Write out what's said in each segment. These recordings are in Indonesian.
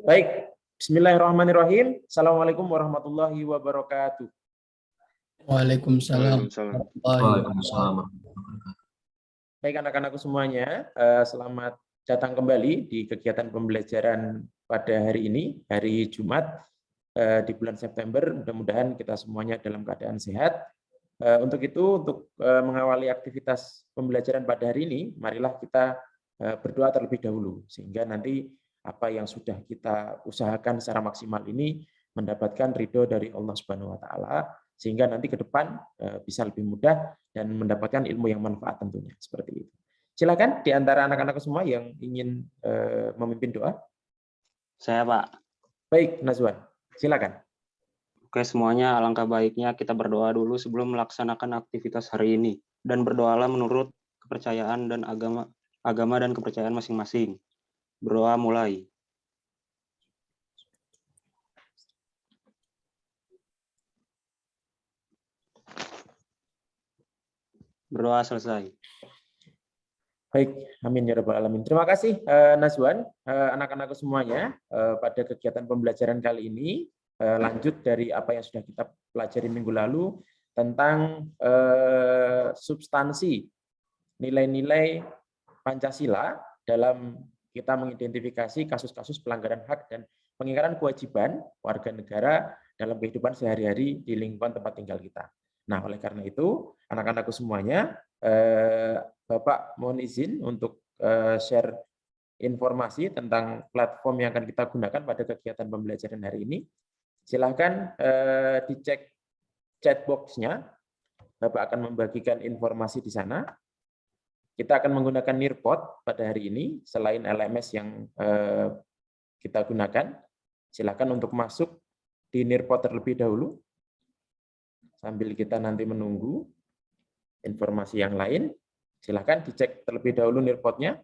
Baik, bismillahirrahmanirrahim. Assalamualaikum warahmatullahi wabarakatuh. Waalaikumsalam Waalaikumsalam. warahmatullahi wabarakatuh. Baik anak-anakku semuanya, selamat datang kembali di kegiatan pembelajaran pada hari ini, hari Jumat di bulan September. Mudah-mudahan kita semuanya dalam keadaan sehat. Untuk itu, untuk mengawali aktivitas pembelajaran pada hari ini, marilah kita berdoa terlebih dahulu, sehingga nanti apa yang sudah kita usahakan secara maksimal ini mendapatkan ridho dari Allah Subhanahu wa Ta'ala, sehingga nanti ke depan bisa lebih mudah dan mendapatkan ilmu yang manfaat tentunya. Seperti itu. Silakan di antara anak-anak semua yang ingin memimpin doa. Saya, Pak. Baik, Nazwan. Silakan. Oke, semuanya alangkah baiknya kita berdoa dulu sebelum melaksanakan aktivitas hari ini. Dan berdoalah menurut kepercayaan dan agama dan kepercayaan masing-masing. Berdoa mulai. Berdoa selesai. Baik, amin ya rabbal alamin. Terima kasih Nazwan, anak-anakku semuanya. Pada kegiatan pembelajaran kali ini lanjut dari apa yang sudah kita pelajari minggu lalu tentang substansi nilai-nilai Pancasila dalam kita mengidentifikasi kasus-kasus pelanggaran hak dan pengingkaran kewajiban warga negara dalam kehidupan sehari-hari di lingkungan tempat tinggal kita. Nah, oleh karena itu, anak-anakku semuanya, Bapak mohon izin untuk share informasi tentang platform yang akan kita gunakan pada kegiatan pembelajaran hari ini. Silahkan dicek chat box-nya. Bapak akan membagikan informasi di sana. Kita akan menggunakan Nearpod pada hari ini, selain LMS yang kita gunakan. Silakan untuk masuk di Nearpod terlebih dahulu, sambil kita nanti menunggu informasi yang lain. Silakan dicek terlebih dahulu Nearpod-nya.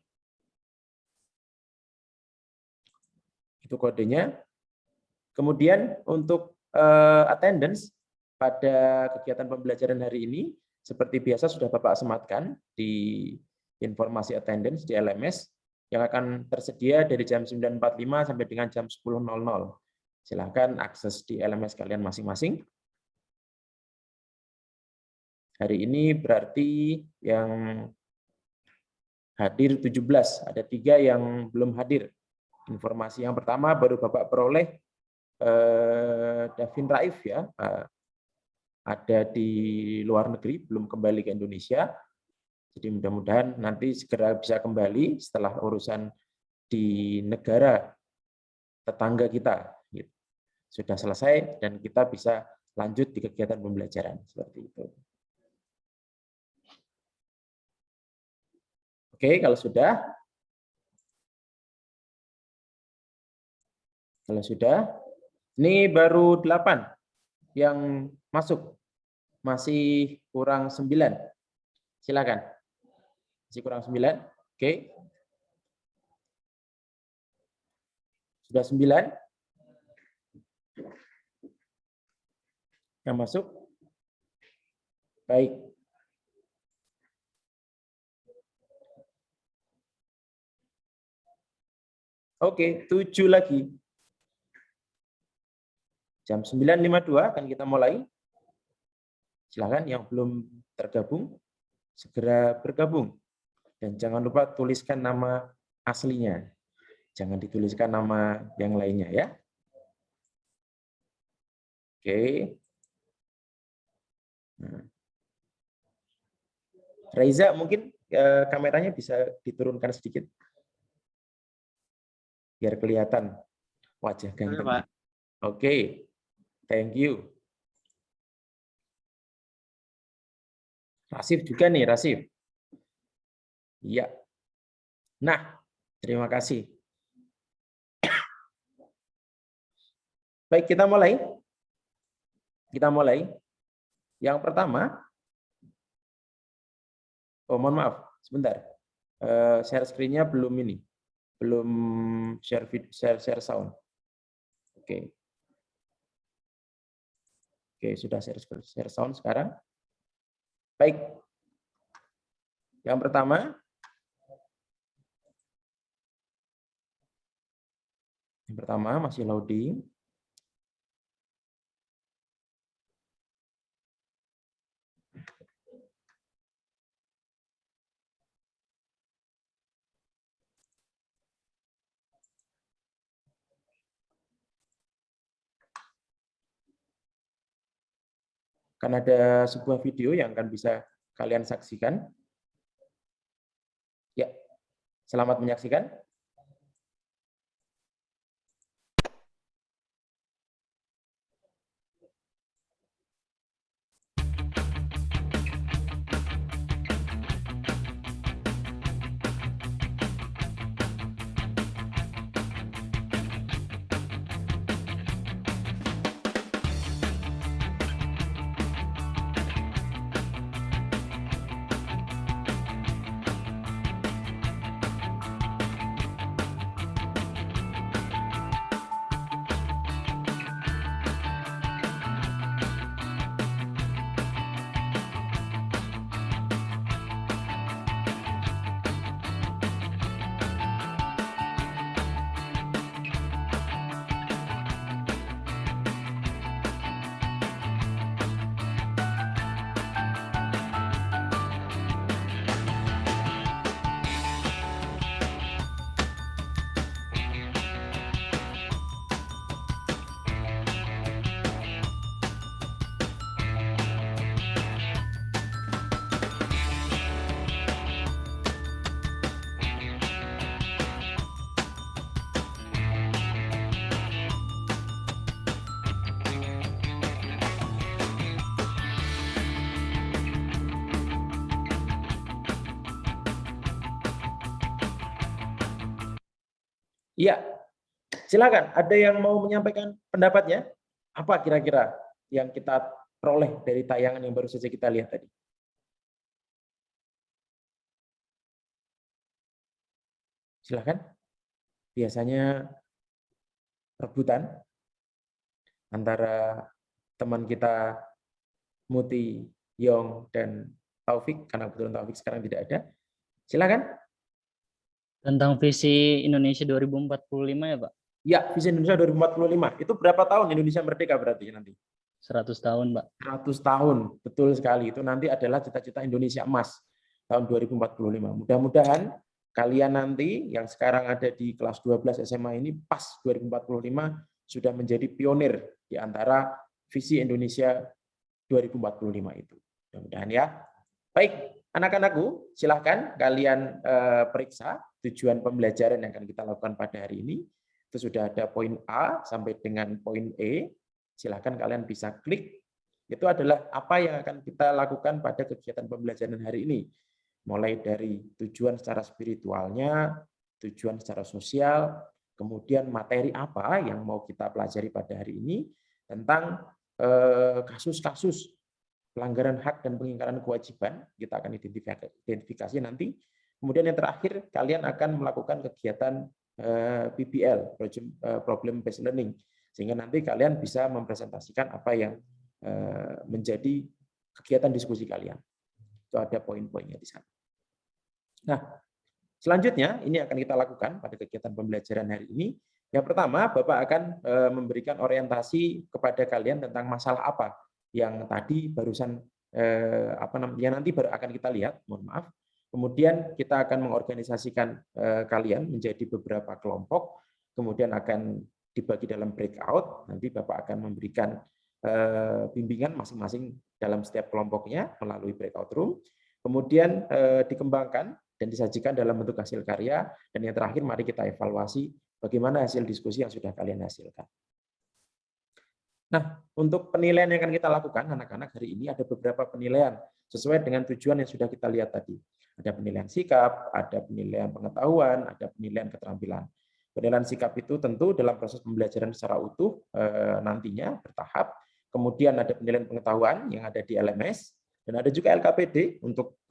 Itu kodenya. Kemudian untuk attendance pada kegiatan pembelajaran hari ini, seperti biasa sudah Bapak sematkan di informasi attendance di LMS yang akan tersedia dari jam 9.45 sampai dengan jam 10.00. Silakan akses di LMS kalian masing-masing. Hari ini berarti yang hadir 17, ada 3 yang belum hadir. Informasi yang pertama baru Bapak peroleh Davin Raif ya, ada di luar negeri, belum kembali ke Indonesia. Jadi mudah-mudahan nanti segera bisa kembali setelah urusan di negara tetangga kita sudah selesai dan kita bisa lanjut di kegiatan pembelajaran seperti itu. Oke, kalau sudah, ini baru 8 yang masuk, masih kurang 9. Silakan. Masih kurang 9. Oke. Sudah 9 yang masuk. Baik. Oke, 7 lagi. Jam 9.52 akan kita mulai. Silakan yang belum tergabung, segera bergabung. Dan jangan lupa tuliskan nama aslinya. Jangan dituliskan nama yang lainnya ya. Oke. Nah. Reza, mungkin kameranya bisa diturunkan sedikit. Biar kelihatan wajah ganteng. Oke. Thank you. Rasif juga nih, Rasif. Iya. Nah, terima kasih. Baik, kita mulai. Yang pertama, mohon maaf, sebentar. Share screen-nya belum ini. Belum share sound. Oke. Oke, sudah share sound sekarang. Baik. Yang pertama, pertama masih loading. Akan ada sebuah video yang akan bisa kalian saksikan. Ya, selamat menyaksikan. Iya, silakan. Ada yang mau menyampaikan pendapatnya? Apa kira-kira yang kita peroleh dari tayangan yang baru saja kita lihat tadi? Silakan. Biasanya rebutan antara teman kita Muti, Yong, dan Taufik, karena kebetulan Taufik sekarang tidak ada. Silakan. Tentang visi Indonesia 2045 ya, Pak? Ya, visi Indonesia 2045. Itu berapa tahun Indonesia merdeka berarti nanti? 100 tahun, Pak. 100 tahun, betul sekali. Itu nanti adalah cita-cita Indonesia emas tahun 2045. Mudah-mudahan kalian nanti yang sekarang ada di kelas 12 SMA ini pas 2045 sudah menjadi pionir di antara visi Indonesia 2045 itu. Mudah-mudahan ya. Baik, anak-anakku, silahkan kalian periksa tujuan pembelajaran yang akan kita lakukan pada hari ini. Itu sudah ada poin A sampai dengan poin E. Silahkan kalian bisa klik. Itu adalah apa yang akan kita lakukan pada kegiatan pembelajaran hari ini. Mulai dari tujuan secara spiritualnya, tujuan secara sosial, kemudian materi apa yang mau kita pelajari pada hari ini, tentang kasus-kasus pelanggaran hak dan pengingkaran kewajiban, kita akan identifikasi nanti. Kemudian yang terakhir, kalian akan melakukan kegiatan PBL, Problem Based Learning, sehingga nanti kalian bisa mempresentasikan apa yang menjadi kegiatan diskusi kalian. Itu ada poin-poinnya di sana. Nah, selanjutnya ini akan kita lakukan pada kegiatan pembelajaran hari ini. Yang pertama, Bapak akan memberikan orientasi kepada kalian tentang masalah apa yang tadi barusan yang nanti baru akan kita lihat, mohon maaf. Kemudian kita akan mengorganisasikan kalian menjadi beberapa kelompok, kemudian akan dibagi dalam breakout, nanti Bapak akan memberikan bimbingan masing-masing dalam setiap kelompoknya melalui breakout room, kemudian dikembangkan dan disajikan dalam bentuk hasil karya, dan yang terakhir mari kita evaluasi bagaimana hasil diskusi yang sudah kalian hasilkan. Nah, untuk penilaian yang akan kita lakukan, anak-anak, hari ini ada beberapa penilaian sesuai dengan tujuan yang sudah kita lihat tadi. Ada penilaian sikap, ada penilaian pengetahuan, ada penilaian keterampilan. Penilaian sikap itu tentu dalam proses pembelajaran secara utuh nantinya bertahap. Kemudian ada penilaian pengetahuan yang ada di LMS, dan ada juga LKPD untuk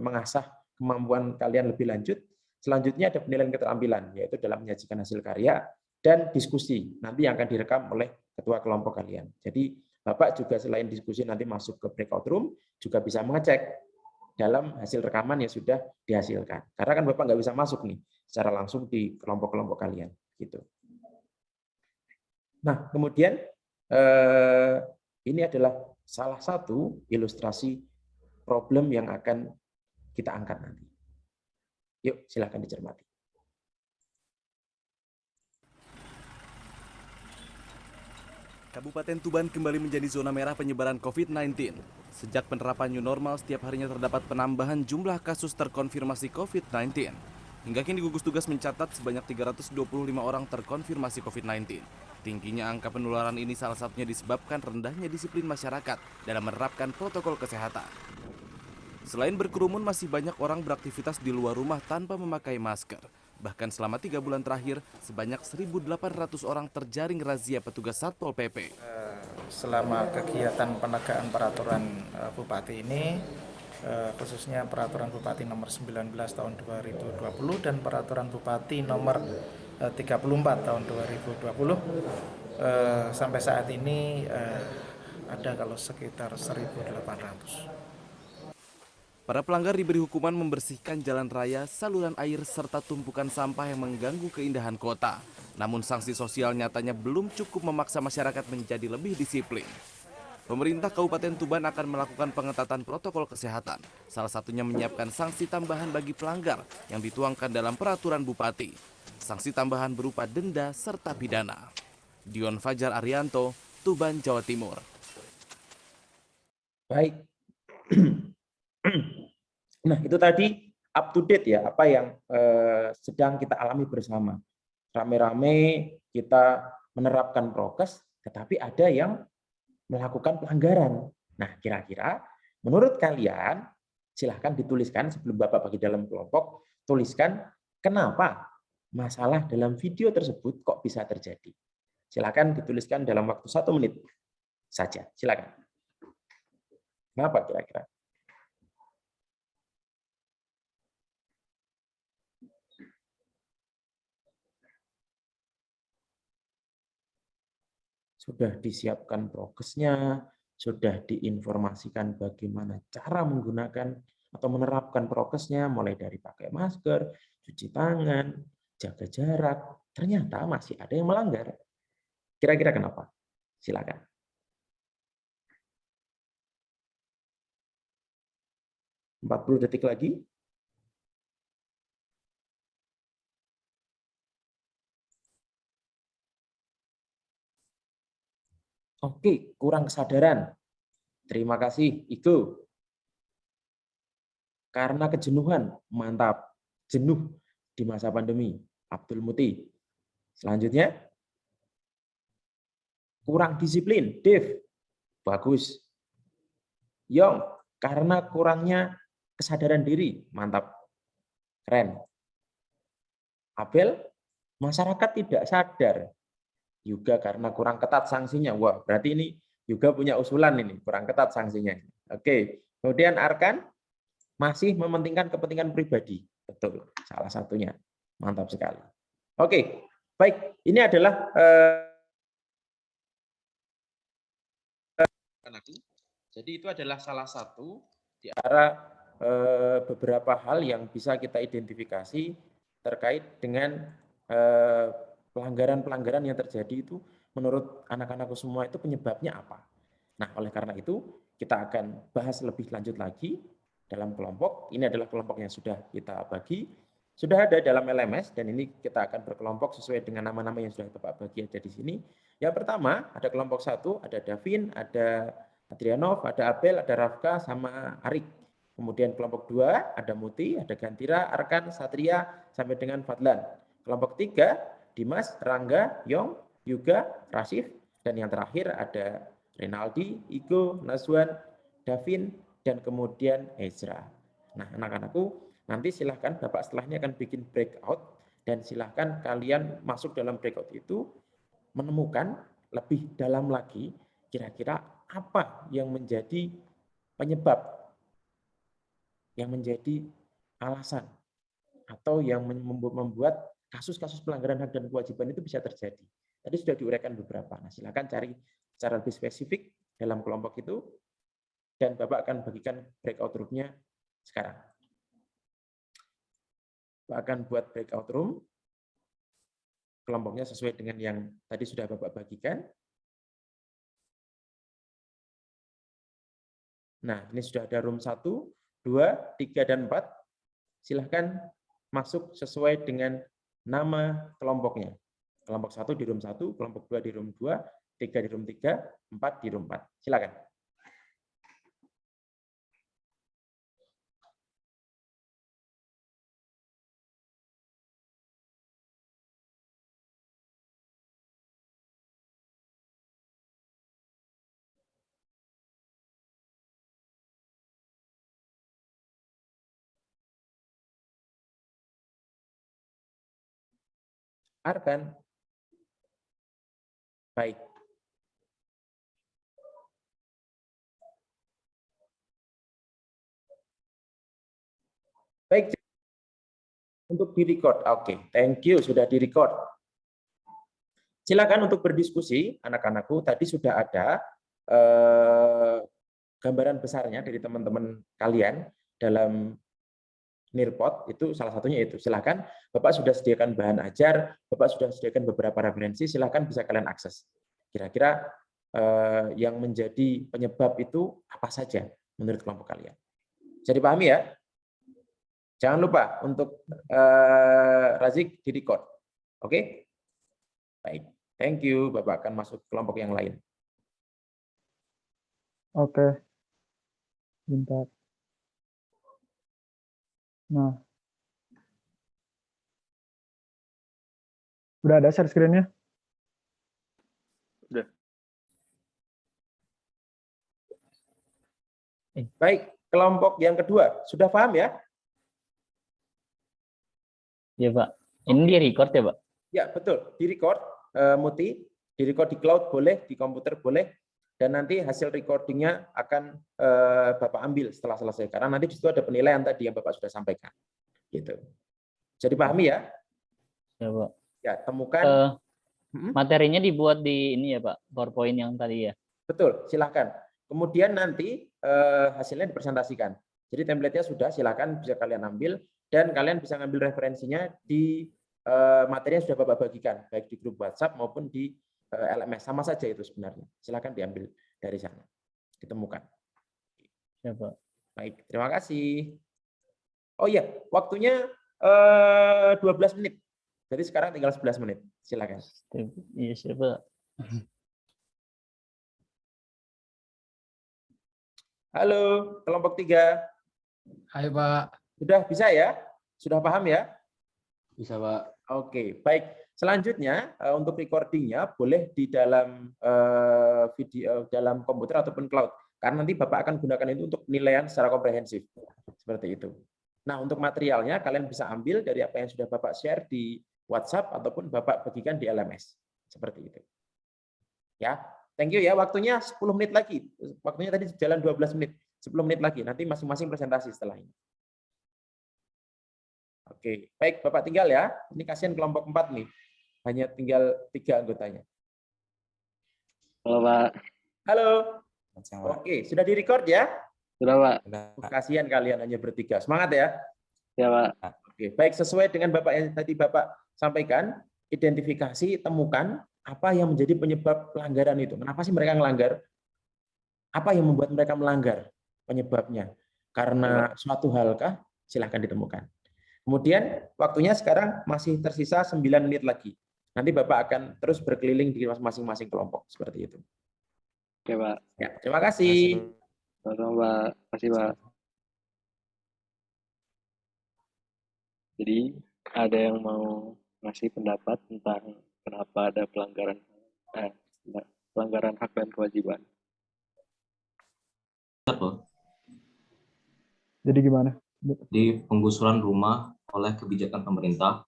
mengasah kemampuan kalian lebih lanjut. Selanjutnya ada penilaian keterampilan, yaitu dalam menyajikan hasil karya dan diskusi nanti yang akan direkam oleh ketua kelompok kalian. Jadi Bapak juga selain diskusi nanti masuk ke breakout room, juga bisa mengecek dalam hasil rekaman yang sudah dihasilkan. Karena kan Bapak nggak bisa masuk nih secara langsung di kelompok-kelompok kalian. Gitu. Nah, kemudian ini adalah salah satu ilustrasi problem yang akan kita angkat nanti. Yuk, silakan dicermati. Kabupaten Tuban kembali menjadi zona merah penyebaran COVID-19. Sejak penerapan new normal, setiap harinya terdapat penambahan jumlah kasus terkonfirmasi COVID-19. Hingga kini gugus tugas mencatat sebanyak 325 orang terkonfirmasi COVID-19. Tingginya angka penularan ini salah satunya disebabkan rendahnya disiplin masyarakat dalam menerapkan protokol kesehatan. Selain berkerumun, masih banyak orang beraktivitas di luar rumah tanpa memakai masker. Bahkan selama 3 bulan terakhir, sebanyak 1.800 orang terjaring razia petugas Satpol PP. Selama kegiatan penegakan peraturan Bupati ini, khususnya peraturan Bupati nomor 19 tahun 2020 dan peraturan Bupati nomor 34 tahun 2020, sampai saat ini ada kalau sekitar 1.800. Para pelanggar diberi hukuman membersihkan jalan raya, saluran air, serta tumpukan sampah yang mengganggu keindahan kota. Namun sanksi sosial nyatanya belum cukup memaksa masyarakat menjadi lebih disiplin. Pemerintah Kabupaten Tuban akan melakukan pengetatan protokol kesehatan. Salah satunya menyiapkan sanksi tambahan bagi pelanggar yang dituangkan dalam peraturan Bupati. Sanksi tambahan berupa denda serta pidana. Dion Fajar Arianto, Tuban, Jawa Timur. Baik. Nah, itu tadi up to date ya, apa yang sedang kita alami bersama. Rame-rame kita menerapkan prokes, tetapi ada yang melakukan pelanggaran. Nah, kira-kira menurut kalian, silahkan dituliskan sebelum Bapak bagi dalam kelompok, tuliskan kenapa masalah dalam video tersebut kok bisa terjadi. Silahkan dituliskan dalam waktu 1 menit saja. Silahkan. Kenapa kira-kira? Sudah disiapkan prokesnya, sudah diinformasikan bagaimana cara menggunakan atau menerapkan prokesnya, mulai dari pakai masker, cuci tangan, jaga jarak. Ternyata masih ada yang melanggar. Kira-kira kenapa? Silakan. – 40 detik lagi. Oke, kurang kesadaran. Terima kasih, Igo. Karena kejenuhan, mantap. Jenuh di masa pandemi, Abdul Muti. Selanjutnya, kurang disiplin, Dev. Bagus. Yong, karena kurangnya kesadaran diri, mantap. Keren. Abel, masyarakat tidak sadar. Juga karena kurang ketat sanksinya. Wah, berarti ini juga punya usulan ini, kurang ketat sanksinya. Oke, kemudian Arkan masih mementingkan kepentingan pribadi. Betul, salah satunya. Mantap sekali. Oke, baik. Ini adalah jadi itu adalah salah satu di antara beberapa hal yang bisa kita identifikasi terkait dengan pelanggaran-pelanggaran yang terjadi itu menurut anak-anakku semua itu penyebabnya apa. Nah, oleh karena itu kita akan bahas lebih lanjut lagi dalam kelompok. Ini adalah kelompok yang sudah kita bagi. Sudah ada dalam LMS dan ini kita akan berkelompok sesuai dengan nama-nama yang sudah Bapak bagi ada di sini. Yang pertama ada kelompok 1, ada Davin, ada Adrianov, ada Abel, ada Rafka, sama Arik. Kemudian kelompok 2 ada Muti, ada Gantira, Arkan, Satria, sampai dengan Fadlan. Kelompok 3 Dimas, Rangga, Yong, Yuga, Rasif, dan yang terakhir ada Renaldi, Igo, Nazwan, Davin, dan kemudian Ezra. Nah, anak-anakku, nanti silahkan Bapak setelahnya akan bikin breakout, dan silahkan kalian masuk dalam breakout itu menemukan lebih dalam lagi kira-kira apa yang menjadi penyebab, yang menjadi alasan, atau yang membuat kasus-kasus pelanggaran hak dan kewajiban itu bisa terjadi. Tadi sudah diuraikan beberapa. Nah, silakan cari secara lebih spesifik dalam kelompok itu, dan Bapak akan bagikan breakout room-nya sekarang. Bapak akan buat breakout room. kelompoknya sesuai dengan yang tadi sudah Bapak bagikan. Nah, ini sudah ada room 1, 2, 3, dan 4. Silahkan masuk sesuai dengan nama kelompoknya. Kelompok 1 di room 1, kelompok 2 di room 2, 3 di room 3, 4 di room 4. Silakan. Arkan. Baik. Baik. Untuk di-record. Oke, thank you sudah di-record. Silakan untuk berdiskusi, anak-anakku. Tadi sudah ada gambaran besarnya dari teman-teman kalian dalam Nearpod, itu salah satunya itu. Silakan, Bapak sudah sediakan bahan ajar, Bapak sudah sediakan beberapa referensi, silakan bisa kalian akses. Kira-kira yang menjadi penyebab itu apa saja menurut kelompok kalian? Bisa dipahami ya? Jangan lupa untuk Razik di-record. Oke? Baik. Thank you. Bapak akan masuk ke kelompok yang lain. Oke. Bentar. Nah. Udah ada share screen-nya? Udah. Baik, kelompok yang kedua. Sudah paham ya? Ya Pak. Ini di record ya Pak? Ya, betul. Di-record, Muti. Di-record di cloud boleh, di komputer boleh. Dan nanti hasil recordingnya akan Bapak ambil setelah selesai. Karena nanti di situ ada penilaian tadi yang Bapak sudah sampaikan. Gitu. Jadi pahami ya? Ya Pak. Ya, temukan. Materinya dibuat di ini ya Pak, PowerPoint yang tadi ya? Betul, silahkan. Kemudian nanti hasilnya dipresentasikan. Jadi template-nya sudah, silahkan bisa kalian ambil. Dan kalian bisa ngambil referensinya di materi yang sudah Bapak bagikan. Baik di grup WhatsApp maupun di LMS. Sama saja itu sebenarnya. Silahkan diambil dari sana. Ditemukan. Ya Pak. Baik, terima kasih. Oh iya, waktunya 12 menit. Jadi sekarang tinggal 11 menit. Silakan. Iya siapa? Halo, kelompok 3. Hai Pak. Sudah bisa ya? Sudah paham ya? Bisa Pak. Oke, baik. Selanjutnya untuk recordingnya boleh di dalam video dalam komputer ataupun cloud. Karena nanti Bapak akan gunakan itu untuk penilaian secara komprehensif. Seperti itu. Nah, untuk materialnya kalian bisa ambil dari apa yang sudah Bapak share di WhatsApp ataupun Bapak bagikan di LMS. Seperti itu. Ya, thank you ya. Waktunya 10 menit lagi. Waktunya tadi jalan 12 menit. 10 menit lagi. Nanti masing-masing presentasi setelah ini. Oke, baik Bapak tinggal ya. Ini kasihan kelompok 4 nih. Hanya tinggal 3 anggotanya. Halo Pak. Halo. Oke, sudah di-record ya? Sudah Pak. Kasihan kalian hanya bertiga. Semangat ya. Ya Pak. Oke, baik sesuai dengan Bapak yang tadi Bapak sampaikan, identifikasi, temukan apa yang menjadi penyebab pelanggaran itu. Kenapa sih mereka melanggar? Apa yang membuat mereka melanggar? Penyebabnya. Karena suatu hal kah? Silahkan ditemukan. Kemudian waktunya sekarang masih tersisa 9 menit lagi. Nanti Bapak akan terus berkeliling di masing-masing kelompok. Seperti itu. Oke Pak. Ya, terima kasih. Sama-sama Pak. Terima kasih Pak. Jadi ada yang mau ngasih pendapat tentang kenapa ada pelanggaran hak dan kewajiban. Jadi gimana? Di penggusuran rumah oleh kebijakan pemerintah.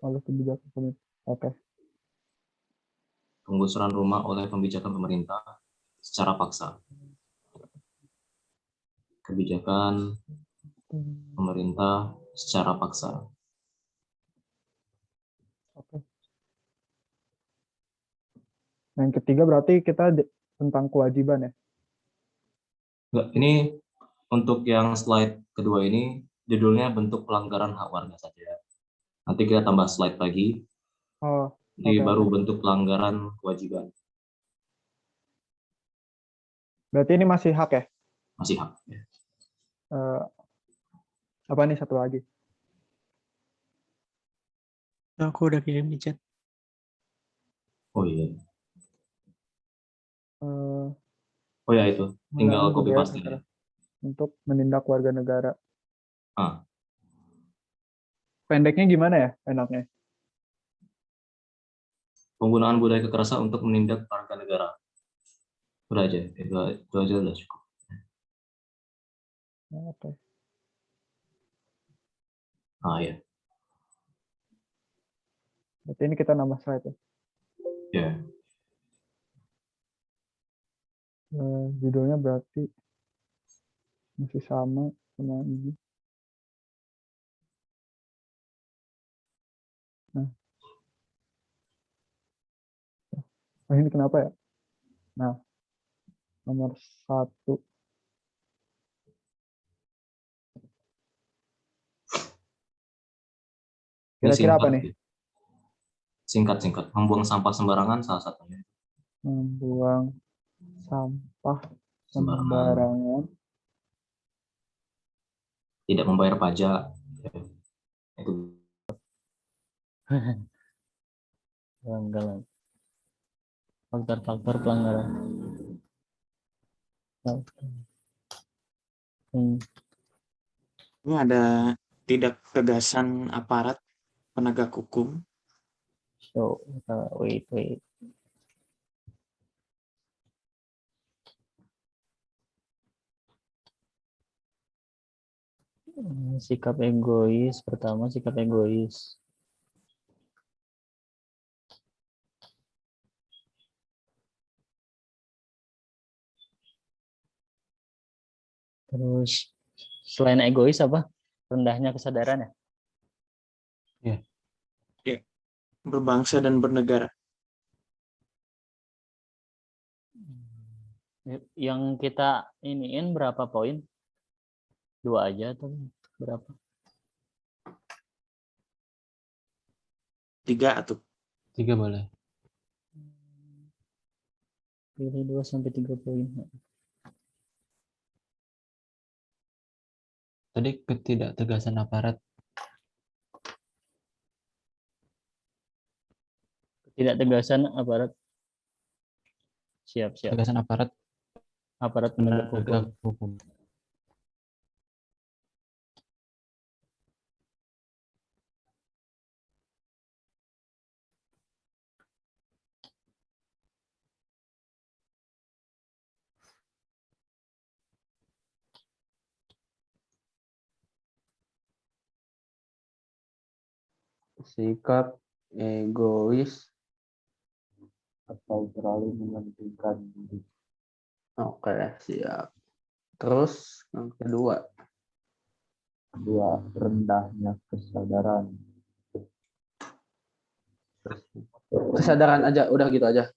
Oleh kebijakan pemerintah. Oke. Penggusuran rumah oleh kebijakan pemerintah secara paksa. Kebijakan pemerintah secara paksa. Oke. Yang ketiga berarti kita tentang kewajiban ya? Enggak, ini untuk yang slide kedua ini judulnya bentuk pelanggaran hak warga saja. Nanti kita tambah slide lagi. Oh, Jadi Oke, baru oke. bentuk pelanggaran kewajiban. Berarti ini masih hak ya? Masih hak. Ya. Eh, apa nih satu lagi? Aku udah kirim di chat. Oh iya. Eh, Oh ya itu. Tinggal penggunaan copy budaya paste. Ya. kekerasan untuk menindak warga negara. Ah, Pendeknya gimana ya enaknya? penggunaan budaya kekerasan untuk menindak warga negara. Udah aja. Itu aja udah cukup. Oke. Ah ya. Berarti ini kita nambah slide ya. Ya. Judulnya berarti masih sama ini. Nah, ini kenapa ya? Nah, nomor 1. Ini Kira-kira apa singkat, nih? ya. Singkat. Membuang sampah sembarangan salah satunya. Membuang sampah Sembarangan. sembarangan. Tidak membayar pajak. Ya. Itu Pelanggaran. Faktor-faktor pelanggaran. Ini ada tidak tegasan aparat penegak hukum. So, wait. Sikap egois. Pertama, sikap egois. Terus, selain egois apa? Rendahnya kesadaran ya? Berbangsa dan bernegara. Yang kita iniin berapa poin? 2 aja atau berapa? 3 atau 3 boleh. Pilih 2 sampai 3 poin. Tadi ketidaktegasan aparat. Tidak tegasan aparat. Siap. Tegasan aparat Aparat penegak hukum. penegak hukum. Sikap egois. Atau terlalu mementingkan diri. Oke, siap. Terus yang kedua. Rendahnya kesadaran. Kesadaran aja, udah gitu aja.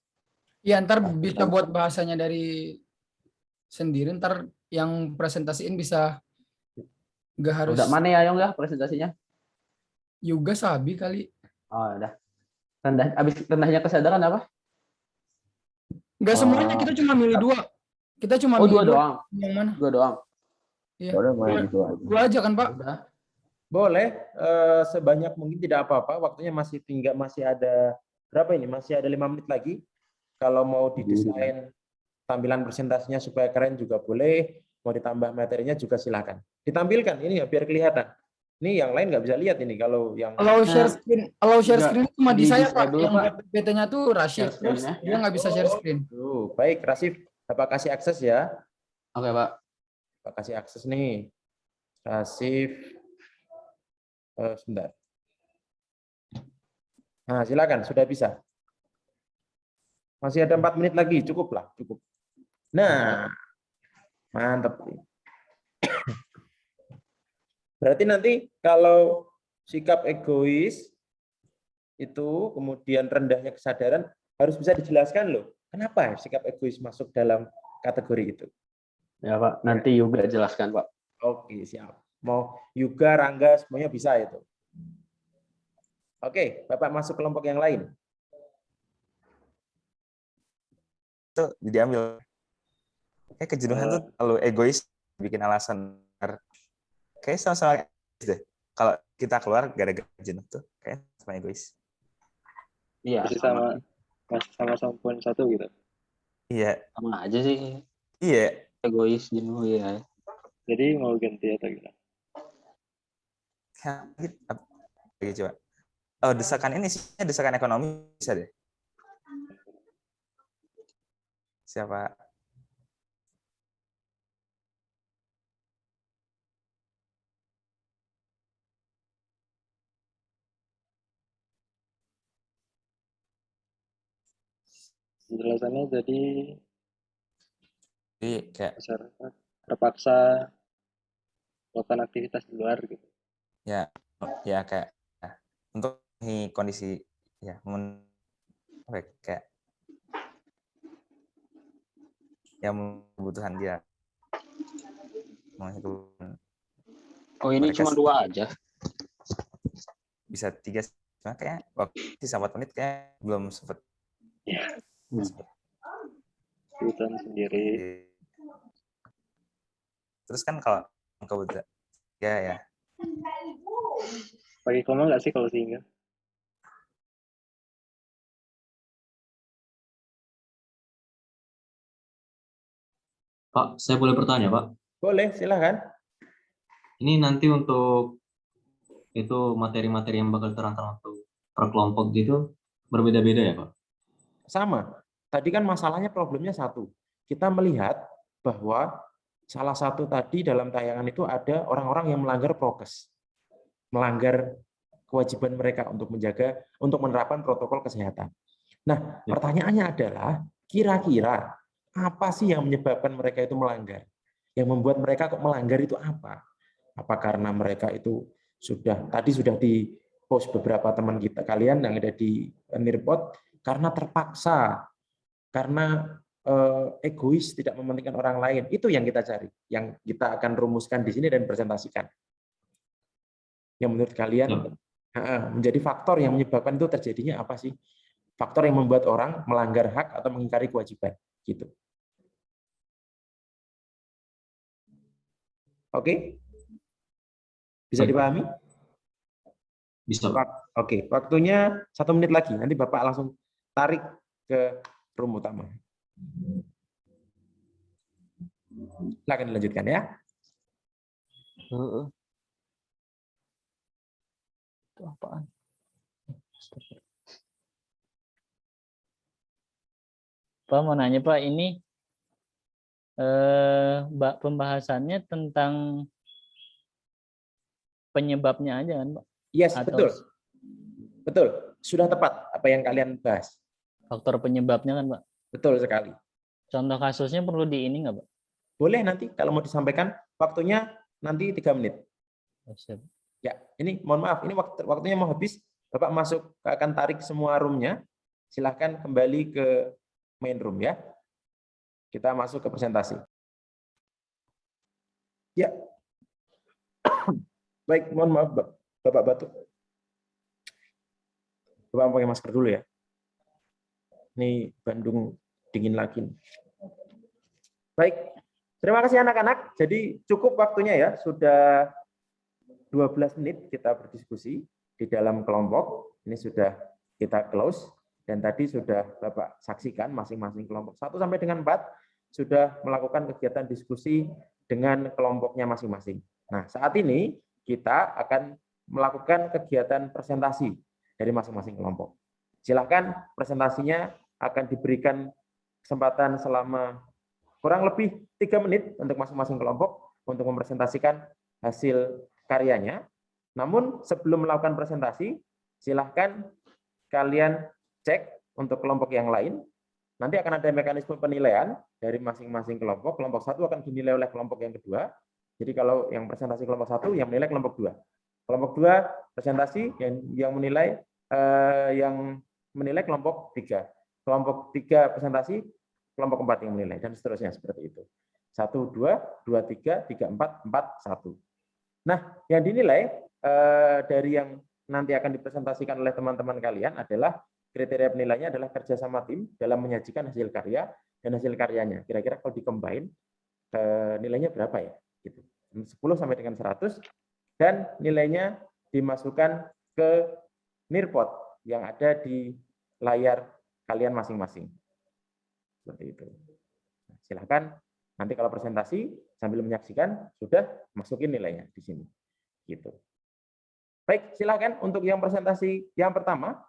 Ya, ntar bisa buat bahasanya dari sendiri, ntar yang presentasiin bisa nggak harus Udah mana ya Yong ya presentasinya? Yuga Sabi kali. Oh, udah. Rendahnya kesadaran apa? Nggak semuanya, kita cuma milih 2. Kita cuma Oh, milih 2 doang. Yang mana? 2 doang. Iya. Boleh gitu aja. 2 aja kan, Pak? Udah. Boleh, sebanyak mungkin tidak apa-apa. Waktunya masih ada berapa ini? Masih ada 5 menit lagi. Kalau mau didesain tampilan presentasinya supaya keren juga boleh. Mau ditambah materinya juga silakan. Ditampilkan ini ya biar kelihatan. Ini yang lain nggak bisa lihat ini kalau yang Allow share screen cuma di saya, Pak. disable, Yang Pak. buat PPT-nya tuh Rashid. Share Terus screen-nya, dia nggak bisa share screen. Tuh, baik Rasif, Bapak kasih akses ya. Oke, Pak. Bapak kasih akses nih. Rasif. Sebentar. Nah, silakan, sudah bisa. Masih ada 4 menit lagi, cukup. Nah, mantap. Berarti nanti kalau sikap egois itu kemudian rendahnya kesadaran harus bisa dijelaskan loh. Kenapa sikap egois masuk dalam kategori itu? Ya, Pak. Nanti juga jelaskan, Pak. Oke, siap. Mau Yuga, Rangga, semuanya bisa itu. Oke, Bapak masuk kelompok yang lain. tuh diambil. Kayak kejenuhan tuh terlalu egois, bikin alasan. Kayak sama-sama egois deh. Kalau kita keluar gara-gara jenuh tuh kayak sama egois. Iya, sama-sama poin 1 gitu. Iya. Sama aja sih. Iya. Egois, jenuh ya. Jadi mau ganti atau gimana? Coba. Oh, desakan ini sih, desakan ekonomi bisa deh. Siapa? Penjelasannya jadi kayak masyarakat terpaksa melakukan aktivitas di luar gitu. Ya kayak untuk ini kondisi ya kayak yang kebutuhan dia menghidupkan. Oh, ini cuma 2 aja. Bisa 3, cuma kayak waktu 4 menit kayak belum sempat. Ya. Kebutuhan sendiri. Terus kan kalau kebutuhan ya. Pakai koma nggak sih kalau sehingga? Pak, saya boleh bertanya, Pak? Boleh, silakan. Ini nanti untuk itu materi-materi yang bakal terang-terang untuk per kelompok gitu berbeda-beda ya, Pak? Sama. Tadi kan masalahnya problemnya satu. Kita melihat bahwa salah satu tadi dalam tayangan itu ada orang-orang yang melanggar prokes. Melanggar kewajiban mereka untuk menerapkan protokol kesehatan. Nah, pertanyaannya adalah kira-kira apa sih yang menyebabkan mereka itu melanggar? Yang membuat mereka kok melanggar itu apa? Apa karena mereka itu sudah di post beberapa teman kita kalian yang ada di Nirpot karena terpaksa, karena egois, tidak mementingkan orang lain. Itu yang kita cari, yang kita akan rumuskan di sini dan presentasikan. Yang menurut kalian menjadi faktor yang menyebabkan itu terjadinya apa sih? Faktor yang membuat orang melanggar hak atau mengingkari kewajiban, gitu. Oke? Bisa dipahami? Bisa. Oke, waktunya 1 menit lagi. Nanti Bapak langsung tarik ke room utama. Silakan dilanjutkan ya. Itu apaan? Pak mau nanya Pak, ini pembahasannya tentang penyebabnya aja kan Pak? Yes, betul. Betul, sudah tepat apa yang kalian bahas. Faktor penyebabnya kan Pak? Betul sekali. Contoh kasusnya perlu di ini nggak Pak? Boleh nanti kalau mau disampaikan, waktunya nanti 3 menit. Ya, ini mohon maaf, ini waktunya mau habis. Bapak akan tarik semua roomnya. Silahkan kembali ke main room ya. Kita masuk ke presentasi. Ya. Baik, mohon maaf Bapak batuk. Bapak pakai masker dulu ya. Ini Bandung dingin lagi. Baik, terima kasih anak-anak. Jadi cukup waktunya ya, sudah 12 menit kita berdiskusi di dalam kelompok. Ini sudah kita close. Dan tadi sudah Bapak saksikan masing-masing kelompok 1 sampai dengan 4 sudah melakukan kegiatan diskusi dengan kelompoknya masing-masing. Nah, saat ini kita akan melakukan kegiatan presentasi dari masing-masing kelompok. Silakan presentasinya akan diberikan kesempatan selama kurang lebih 3 menit untuk masing-masing kelompok untuk mempresentasikan hasil karyanya. Namun sebelum melakukan presentasi, silahkan kalian cek untuk kelompok yang lain. Nanti akan ada mekanisme penilaian dari masing-masing kelompok. Kelompok 1 akan dinilai oleh kelompok yang kedua. Jadi kalau yang presentasi kelompok 1 yang menilai kelompok 2. Kelompok 2 presentasi yang menilai kelompok 3. Kelompok 3 presentasi, kelompok 4 yang menilai dan seterusnya seperti itu. 1 2 2 3 3 4 4 1. Nah, yang dinilai dari yang nanti akan dipresentasikan oleh teman-teman kalian adalah kriteria penilaiannya adalah kerjasama tim dalam menyajikan hasil karya dan hasil karyanya. Kira-kira kalau dicombine nilainya berapa ya? Gitu. 10 sampai dengan 100 dan nilainya dimasukkan ke nirpot yang ada di layar kalian masing-masing. Seperti itu. Silahkan nanti kalau presentasi sambil menyaksikan sudah masukin nilainya di sini. Gitu. Baik, silahkan untuk yang presentasi yang pertama,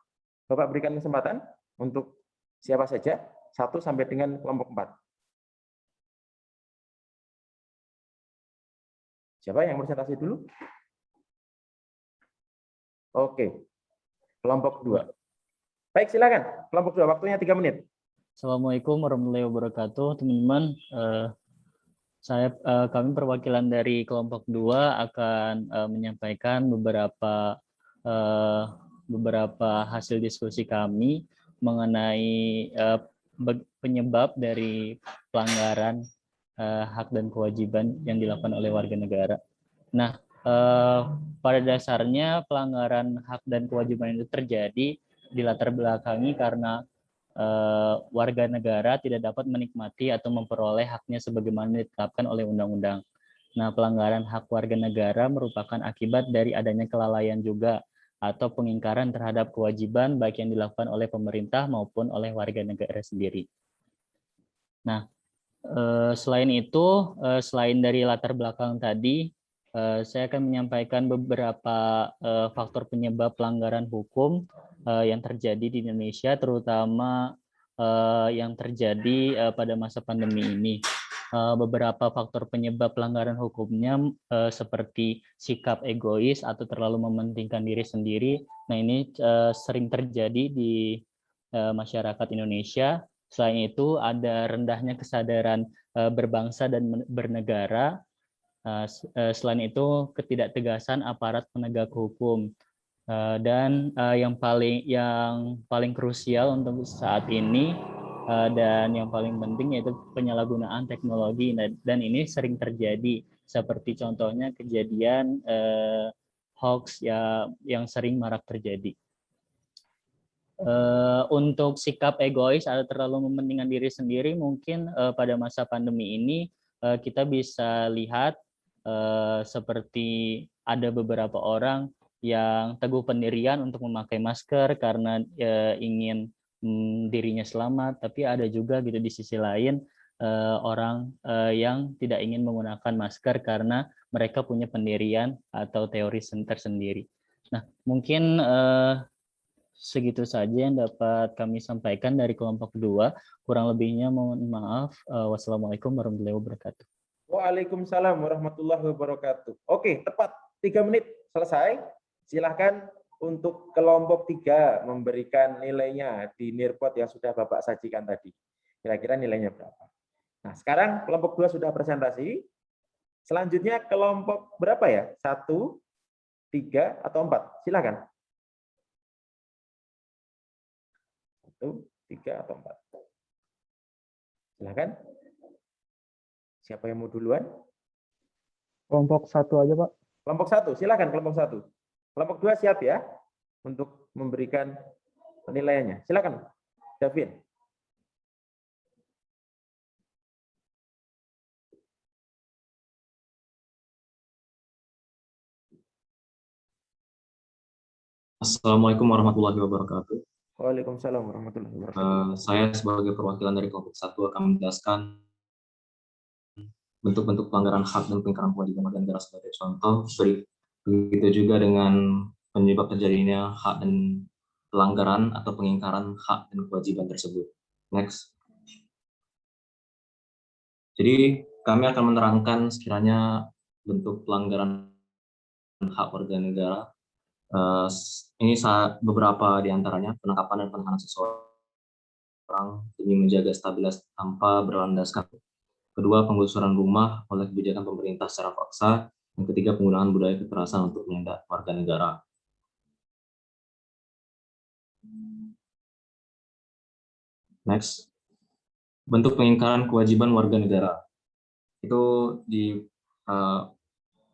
Bapak berikan kesempatan untuk siapa saja, 1 sampai dengan kelompok 4. Siapa yang presentasi dulu? Oke, kelompok 2. Baik, silakan. Kelompok 2, waktunya 3 menit. Assalamualaikum warahmatullahi wabarakatuh, teman-teman. Kami perwakilan dari kelompok 2 akan menyampaikan beberapa hasil diskusi kami mengenai penyebab dari pelanggaran hak dan kewajiban yang dilakukan oleh warga negara. Nah, pada dasarnya pelanggaran hak dan kewajiban itu terjadi di latar belakangi karena warga negara tidak dapat menikmati atau memperoleh haknya sebagaimana ditetapkan oleh undang-undang. Nah, pelanggaran hak warga negara merupakan akibat dari adanya kelalaian juga atau pengingkaran terhadap kewajiban baik yang dilakukan oleh pemerintah maupun oleh warga negara sendiri. Nah, selain itu, selain dari latar belakang tadi, saya akan menyampaikan beberapa faktor penyebab pelanggaran hukum yang terjadi di Indonesia, terutama yang terjadi pada masa pandemi ini. Beberapa faktor penyebab pelanggaran hukumnya seperti sikap egois atau terlalu mementingkan diri sendiri. Nah, ini sering terjadi di masyarakat Indonesia. Selain itu, ada rendahnya kesadaran berbangsa dan bernegara. Selain itu, ketidaktegasan aparat penegak hukum. Dan yang paling krusial untuk saat ini dan yang paling penting yaitu penyalahgunaan teknologi, dan ini sering terjadi seperti contohnya kejadian hoax yang sering marak terjadi. Untuk sikap egois atau terlalu mementingkan diri sendiri, mungkin pada masa pandemi ini kita bisa lihat seperti ada beberapa orang yang teguh pendirian untuk memakai masker karena ingin dirinya selamat, tapi ada juga gitu di sisi lain orang yang tidak ingin menggunakan masker karena mereka punya pendirian atau teori tersendiri. Nah, mungkin segitu saja yang dapat kami sampaikan dari kelompok 2. Kurang lebihnya mohon maaf. Wassalamualaikum warahmatullahi wabarakatuh. Waalaikumsalam warahmatullahi wabarakatuh. Oke, tepat 3 menit selesai. Silahkan untuk kelompok 3 memberikan nilainya di nirpot yang sudah Bapak sajikan tadi. Kira-kira nilainya berapa? Nah, sekarang kelompok 2 sudah presentasi. Selanjutnya kelompok berapa ya? 1, 3, atau 4? Silahkan. 1, 3, atau 4. Silahkan. Siapa yang mau duluan? Kelompok 1 aja, Pak. Kelompok 1, silahkan kelompok 1. Kelompok 2 siap ya untuk memberikan penilaiannya. Silakan, Davin. Assalamualaikum warahmatullahi wabarakatuh. Waalaikumsalam warahmatullahi wabarakatuh. Saya sebagai perwakilan dari kelompok 1 akan menjelaskan bentuk-bentuk pelanggaran hak dan pengingkaran kewajiban warga negara sebagai contoh. Begitu juga dengan penyebab terjadinya hak dan pelanggaran atau pengingkaran hak dan kewajiban tersebut. Next. Jadi kami akan menerangkan sekiranya bentuk pelanggaran hak warga negara. Ini beberapa di antaranya: penangkapan dan penahanan seseorang demi menjaga stabilitas tanpa berlandaskan. Kedua, penggusuran rumah oleh kebijakan pemerintah secara paksa. Yang ketiga, penggunaan budaya kekerasan untuk menindak warga negara. Next. Bentuk pengingkaran kewajiban warga negara. Itu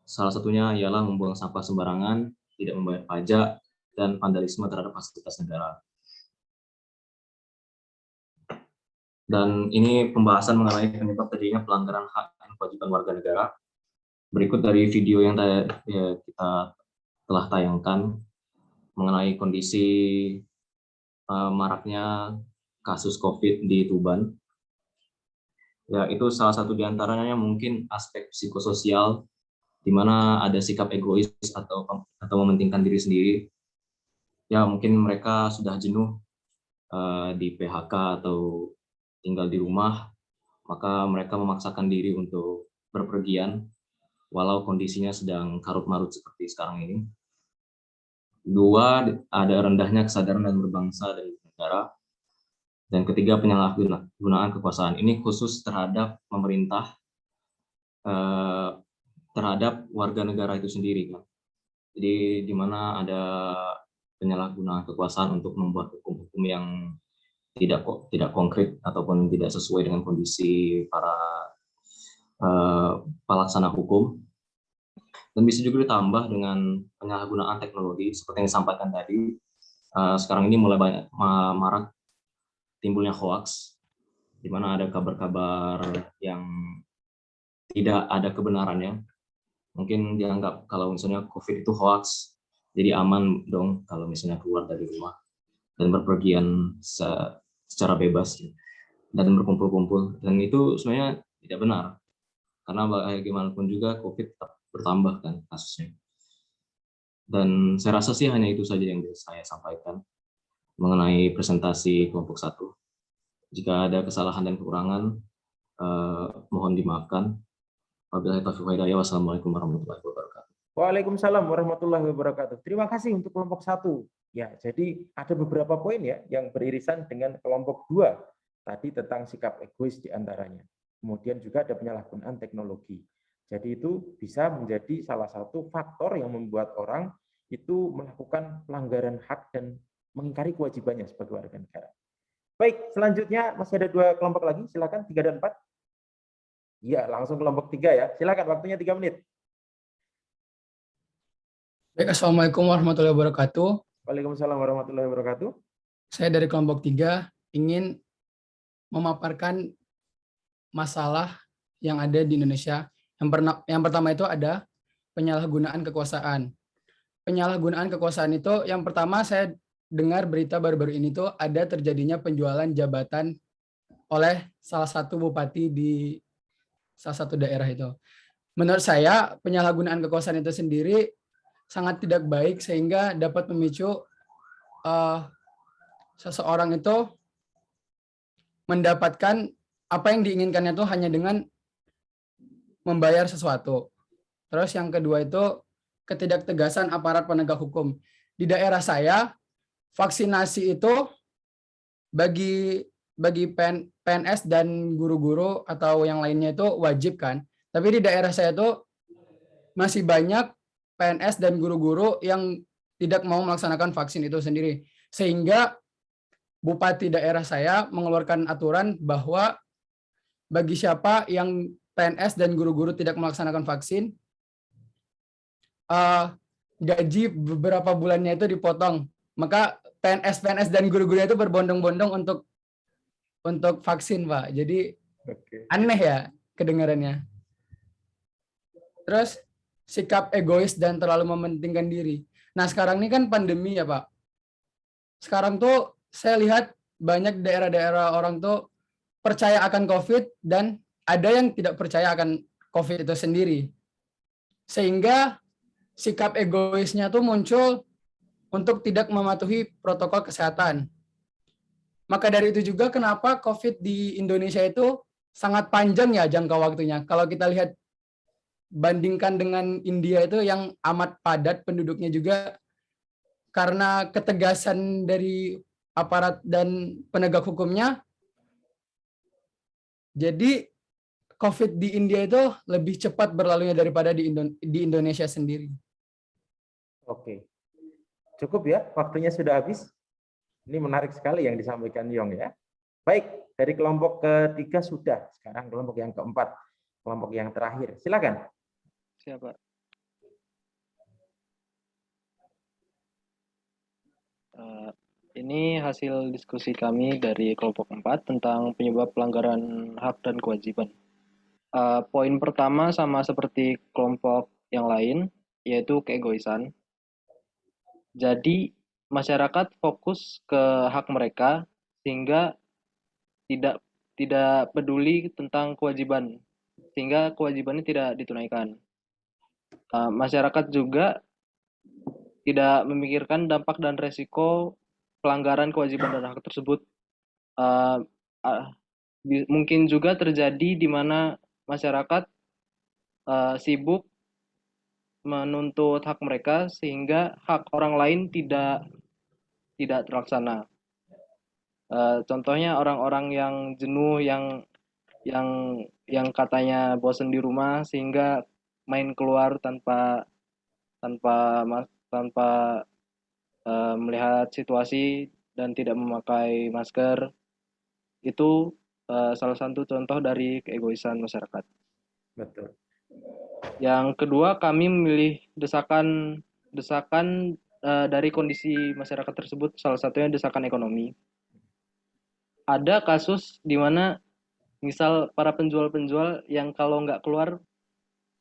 salah satunya ialah membuang sampah sembarangan, tidak membayar pajak, dan vandalisme terhadap fasilitas negara. Dan ini pembahasan mengenai penyebab terjadinya pelanggaran hak dan kewajiban warga negara. Berikut dari video yang kita telah tayangkan mengenai kondisi maraknya kasus COVID di Tuban. Ya, itu salah satu diantaranya mungkin aspek psikososial, di mana ada sikap egois atau mementingkan diri sendiri. Ya, mungkin mereka sudah jenuh di PHK atau tinggal di rumah, maka mereka memaksakan diri untuk berpergian, walau kondisinya sedang karut-marut seperti sekarang ini. Dua, ada rendahnya kesadaran dan berbangsa dari negara. Dan ketiga, penyalahgunaan kekuasaan. Ini khusus terhadap pemerintah, terhadap warga negara itu sendiri, kan. Jadi di mana ada penyalahgunaan kekuasaan untuk membuat hukum-hukum yang tidak konkret ataupun tidak sesuai dengan kondisi para pelaksana hukum. Dan bisa juga ditambah dengan penyalahgunaan teknologi seperti yang disampaikan tadi. Sekarang ini mulai banyak marak timbulnya hoax, di mana ada kabar-kabar yang tidak ada kebenarannya. Mungkin dianggap kalau misalnya COVID itu hoax, jadi aman dong kalau misalnya keluar dari rumah dan berpergian secara bebas dan berkumpul-kumpul. Dan itu sebenarnya tidak benar, karena bagaimanapun juga COVID tetap bertambah kan kasusnya. Dan saya rasa sih hanya itu saja yang bisa saya sampaikan mengenai presentasi kelompok 1. Jika ada kesalahan dan kekurangan, mohon dimaafkan. Wabillahi taufiq wal hidayah. Wassalamualaikum warahmatullahi wabarakatuh. Waalaikumsalam warahmatullahi wabarakatuh. Terima kasih untuk kelompok 1. Ya, jadi ada beberapa poin ya yang beririsan dengan kelompok 2 tadi tentang sikap egois diantaranya. Kemudian juga ada penyalahgunaan teknologi. Jadi itu bisa menjadi salah satu faktor yang membuat orang itu melakukan pelanggaran hak dan mengingkari kewajibannya sebagai warga negara. Baik, selanjutnya masih ada 2 kelompok lagi, silakan 3 dan 4. Iya, langsung kelompok 3 ya. Silakan, waktunya 3 menit. Baik, Assalamualaikum warahmatullahi wabarakatuh. Waalaikumsalam warahmatullahi wabarakatuh. Saya dari kelompok 3 ingin memaparkan masalah yang ada di Indonesia. Yang pertama itu ada penyalahgunaan kekuasaan. Penyalahgunaan kekuasaan itu yang pertama saya dengar berita baru-baru ini tuh ada terjadinya penjualan jabatan oleh salah satu bupati di salah satu daerah itu. Menurut saya penyalahgunaan kekuasaan itu sendiri sangat tidak baik sehingga dapat memicu seseorang itu mendapatkan apa yang diinginkannya itu hanya dengan membayar sesuatu. Terus yang kedua itu ketidaktegasan aparat penegak hukum. Di daerah saya vaksinasi itu bagi PNS dan guru-guru atau yang lainnya itu wajib kan. Tapi di daerah saya itu masih banyak PNS dan guru-guru yang tidak mau melaksanakan vaksin itu sendiri. Sehingga Bupati daerah saya mengeluarkan aturan bahwa bagi siapa yang PNS dan guru-guru tidak melaksanakan vaksin, gaji beberapa bulannya itu dipotong. Maka PNS dan guru-gurunya itu berbondong-bondong untuk vaksin, Pak. Jadi aneh ya kedengarannya. Terus sikap egois dan terlalu mementingkan diri. Nah, sekarang ini kan pandemi ya, Pak. Sekarang tuh saya lihat banyak daerah-daerah orang tuh percaya akan COVID dan ada yang tidak percaya akan COVID itu sendiri. Sehingga sikap egoisnya tuh muncul untuk tidak mematuhi protokol kesehatan. Maka dari itu juga kenapa COVID di Indonesia itu sangat panjang ya jangka waktunya. Kalau kita lihat bandingkan dengan India itu yang amat padat penduduknya juga, karena ketegasan dari aparat dan penegak hukumnya, jadi COVID di India itu lebih cepat berlalunya daripada di Indonesia sendiri. Oke. Cukup ya, waktunya sudah habis. Ini menarik sekali yang disampaikan Yong ya. Baik, dari kelompok ketiga sudah. Sekarang kelompok yang keempat, kelompok yang terakhir. Silakan. Siapa? Ini hasil diskusi kami dari kelompok 4 tentang penyebab pelanggaran hak dan kewajiban. Poin pertama sama seperti kelompok yang lain, yaitu keegoisan. Jadi masyarakat fokus ke hak mereka sehingga tidak peduli tentang kewajiban, sehingga kewajibannya tidak ditunaikan. Masyarakat juga tidak memikirkan dampak dan resiko pelanggaran kewajiban dan hak tersebut. Mungkin juga terjadi di mana masyarakat sibuk menuntut hak mereka sehingga hak orang lain tidak terlaksana. Contohnya orang-orang yang jenuh, yang katanya bosan di rumah sehingga main keluar tanpa melihat situasi dan tidak memakai masker. Itu salah satu contoh dari keegoisan masyarakat. Betul. Yang kedua, kami memilih desakan dari kondisi masyarakat tersebut, salah satunya desakan ekonomi. Ada kasus di mana misal para penjual-penjual yang kalau nggak keluar,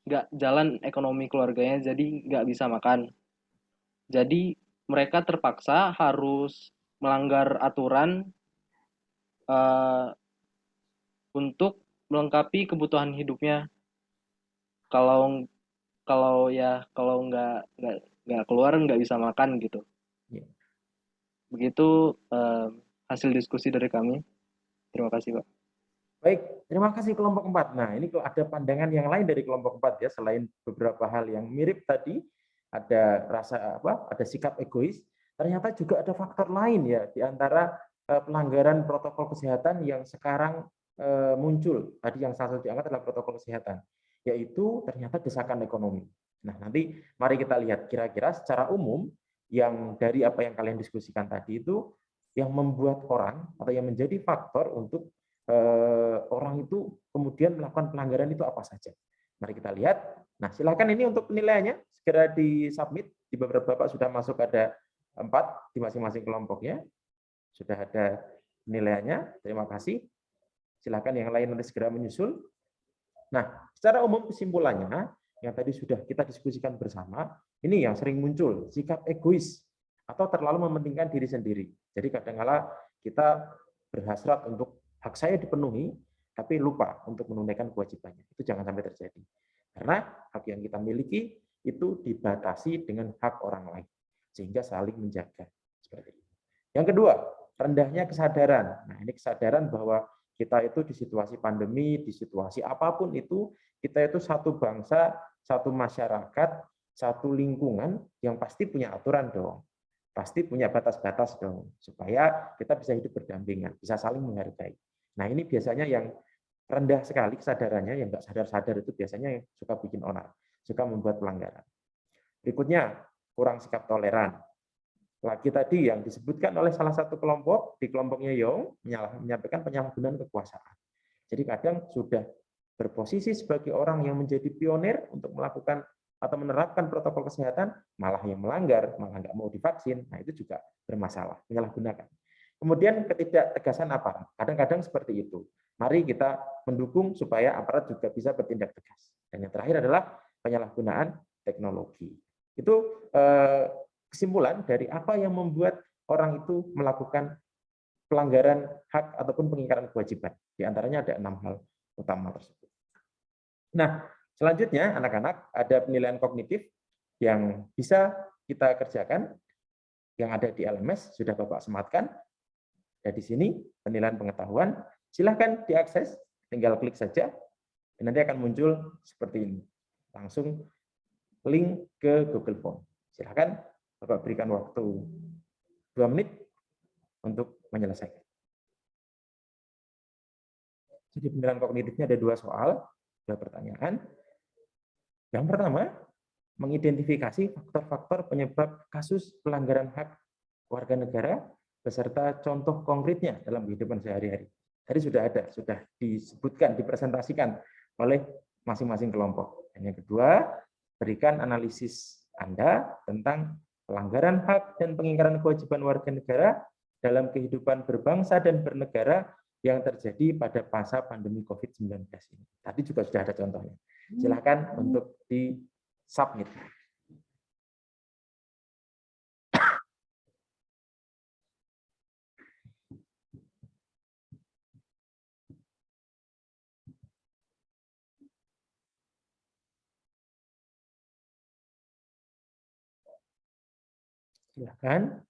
nggak jalan ekonomi keluarganya, jadi nggak bisa makan. Jadi mereka terpaksa harus melanggar aturan untuk melengkapi kebutuhan hidupnya. Kalau nggak keluar nggak bisa makan gitu. Begitu hasil diskusi dari kami. Terima kasih, Pak. Baik, terima kasih kelompok 4. Nah, ini kalau ada pandangan yang lain dari kelompok 4 ya, selain beberapa hal yang mirip tadi, ada rasa ada sikap egois, ternyata juga ada faktor lain ya di antara pelanggaran protokol kesehatan yang sekarang muncul. Tadi yang salah satu diangkat adalah protokol kesehatan, yaitu ternyata desakan ekonomi. Nah, nanti mari kita lihat kira-kira secara umum yang dari apa yang kalian diskusikan tadi itu yang membuat orang atau yang menjadi faktor untuk orang itu kemudian melakukan pelanggaran itu apa saja. Mari kita lihat. Nah, silakan ini untuk penilaiannya segera disubmit. Di beberapa Bapak sudah masuk ada 4 di masing-masing kelompoknya. Sudah ada penilaiannya. Terima kasih. Silakan yang lain nanti segera menyusul. Nah, secara umum kesimpulannya yang tadi sudah kita diskusikan bersama, ini yang sering muncul, sikap egois atau terlalu mementingkan diri sendiri. Jadi kadang-kala kita berhasrat untuk hak saya dipenuhi, tapi lupa untuk menunaikan kewajibannya. Itu jangan sampai terjadi. Karena hak yang kita miliki itu dibatasi dengan hak orang lain, sehingga saling menjaga. Seperti itu. Yang kedua, rendahnya kesadaran. Nah, ini kesadaran bahwa kita itu di situasi pandemi, di situasi apapun itu, kita itu satu bangsa, satu masyarakat, satu lingkungan yang pasti punya aturan dong. Pasti punya batas-batas dong, supaya kita bisa hidup berdampingan, bisa saling menghargai. Nah, ini biasanya yang rendah sekali kesadarannya, yang nggak sadar-sadar itu biasanya yang suka bikin onar, suka membuat pelanggaran. Berikutnya, kurang sikap toleran. Lagi tadi yang disebutkan oleh salah satu kelompok, di kelompoknya Yong, menyampaikan penyalahgunaan kekuasaan. Jadi kadang sudah berposisi sebagai orang yang menjadi pionir untuk melakukan atau menerapkan protokol kesehatan, malah yang melanggar, malah nggak mau divaksin, nah itu juga bermasalah, menyalahgunakan. Kemudian ketidaktegasan aparat, kadang-kadang seperti itu. Mari kita mendukung supaya aparat juga bisa bertindak tegas. Dan yang terakhir adalah penyalahgunaan teknologi. Itu kesimpulan dari apa yang membuat orang itu melakukan pelanggaran hak ataupun pengingkaran kewajiban. Di antaranya ada 6 hal utama tersebut. Nah, selanjutnya anak-anak ada penilaian kognitif yang bisa kita kerjakan, yang ada di LMS, sudah Bapak sematkan. Ada di sini penilaian pengetahuan, silahkan diakses, tinggal klik saja, dan nanti akan muncul seperti ini. Langsung link ke Google Form. Silahkan Bapak berikan waktu 2 menit untuk menyelesaikan. Jadi penilaian kognitifnya ada 2 soal, 2 pertanyaan. Yang pertama, mengidentifikasi faktor-faktor penyebab kasus pelanggaran hak warga negara beserta contoh konkretnya dalam kehidupan sehari-hari. Tadi sudah ada, sudah disebutkan, dipresentasikan oleh masing-masing kelompok. Dan yang kedua, berikan analisis Anda tentang pelanggaran hak dan pengingkaran kewajiban warga negara dalam kehidupan berbangsa dan bernegara yang terjadi pada masa pandemi COVID-19 ini. Tadi juga sudah ada contohnya. Silakan untuk di-submit. Silakan.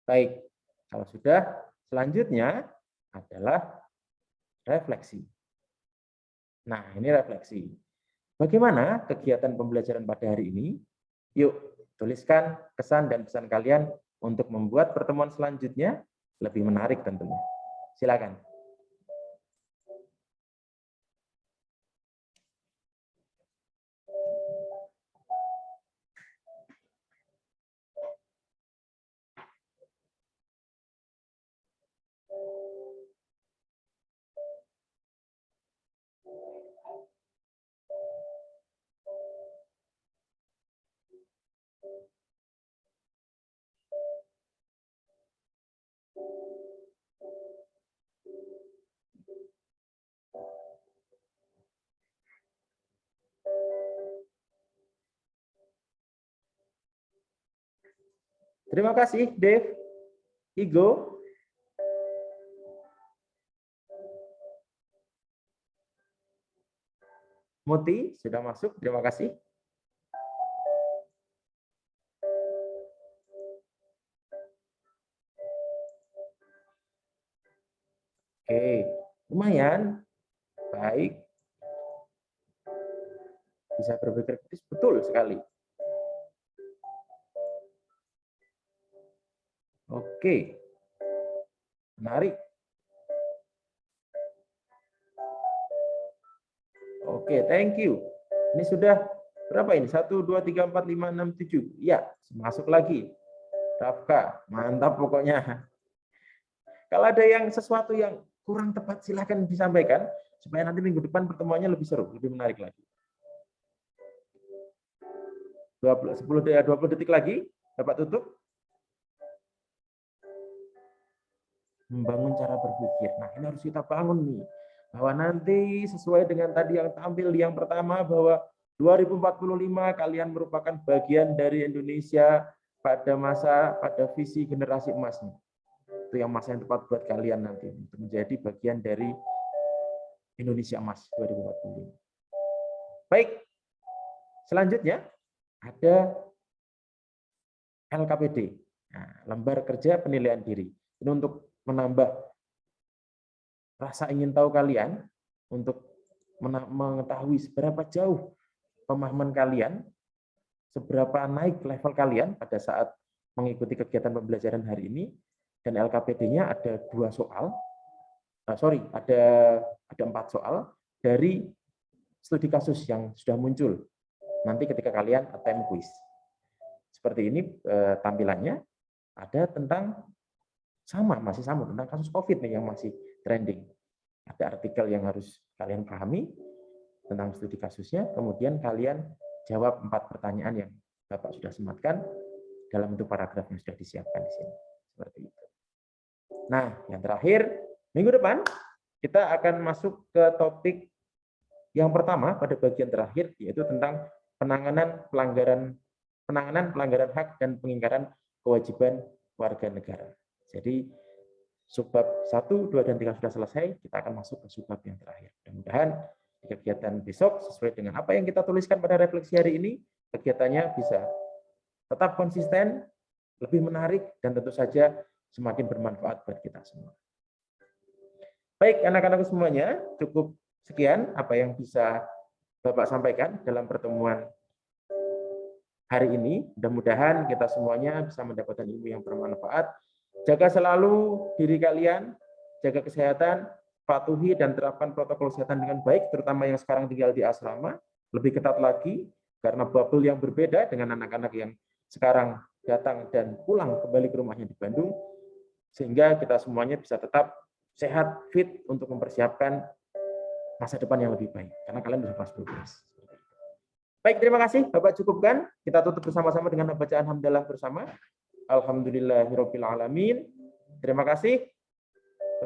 Baik, kalau sudah, selanjutnya adalah refleksi. Nah, ini refleksi. Bagaimana kegiatan pembelajaran pada hari ini? Yuk, tuliskan kesan dan pesan kalian untuk membuat pertemuan selanjutnya lebih menarik tentunya. Silakan. Terima kasih, Dave, Igo. Muti sudah masuk, terima kasih. Oke, lumayan. Baik. Bisa berpikir kritis, betul sekali. Oke. Menarik. Oke, thank you. Ini sudah berapa ini? 1, 2, 3, 4, 5, 6, 7. Iya, masuk lagi. Rafka, mantap pokoknya. Kalau ada yang sesuatu yang kurang tepat, silahkan disampaikan. Supaya nanti minggu depan pertemuannya lebih seru, lebih menarik lagi. 20 detik lagi, Bapak tutup. Membangun cara berpikir. Nah, ini harus kita bangun nih. Bahwa nanti sesuai dengan tadi yang tampil yang pertama, bahwa 2045 kalian merupakan bagian dari Indonesia pada visi generasi emasnya. Itu yang masa yang tepat buat kalian nanti. Untuk menjadi bagian dari Indonesia Emas 2045. Baik, selanjutnya ada LKPD. Nah, lembar kerja penilaian diri. Ini untuk menambah rasa ingin tahu kalian, untuk mengetahui seberapa jauh pemahaman kalian, seberapa naik level kalian pada saat mengikuti kegiatan pembelajaran hari ini. Dan LKPD-nya ada 2 soal, ada 4 soal dari studi kasus yang sudah muncul nanti ketika kalian attempt quiz. Seperti ini tampilannya, ada tentang masih sama tentang kasus COVID nih yang masih trending. Ada artikel yang harus kalian pahami tentang studi kasusnya, kemudian kalian jawab 4 pertanyaan yang Bapak sudah sematkan dalam bentuk paragraf yang sudah disiapkan di sini. Seperti itu. Nah, yang terakhir, minggu depan kita akan masuk ke topik yang pertama pada bagian terakhir, yaitu tentang penanganan pelanggaran hak dan pengingkaran kewajiban warga negara. Jadi subbab 1, 2, dan 3 sudah selesai, kita akan masuk ke subbab yang terakhir. Mudah-mudahan di kegiatan besok sesuai dengan apa yang kita tuliskan pada refleksi hari ini, kegiatannya bisa tetap konsisten, lebih menarik, dan tentu saja semakin bermanfaat buat kita semua. Baik, anak-anak semuanya, cukup sekian apa yang bisa Bapak sampaikan dalam pertemuan hari ini. Mudah-mudahan kita semuanya bisa mendapatkan ilmu yang bermanfaat. Jaga selalu diri kalian, jaga kesehatan, patuhi dan terapkan protokol kesehatan dengan baik, terutama yang sekarang tinggal di asrama, lebih ketat lagi, karena bubble yang berbeda dengan anak-anak yang sekarang datang dan pulang kembali ke rumahnya di Bandung, sehingga kita semuanya bisa tetap sehat, fit untuk mempersiapkan masa depan yang lebih baik, karena kalian sudah kelas 12. Baik, terima kasih Bapak, cukupkan. Kita tutup bersama-sama dengan bacaan hamdalah bersama. Alhamdulillahirabbil alamin. Terima kasih.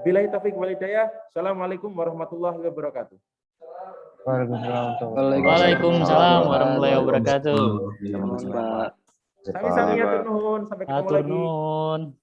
Wabillahi taufiq wal hidayah. Assalamualaikum warahmatullahi wabarakatuh. Waalaikumsalam warahmatullahi wabarakatuh. Sami-sami, atur nuhun. Sampai ketemu Atur lagi. nuhun.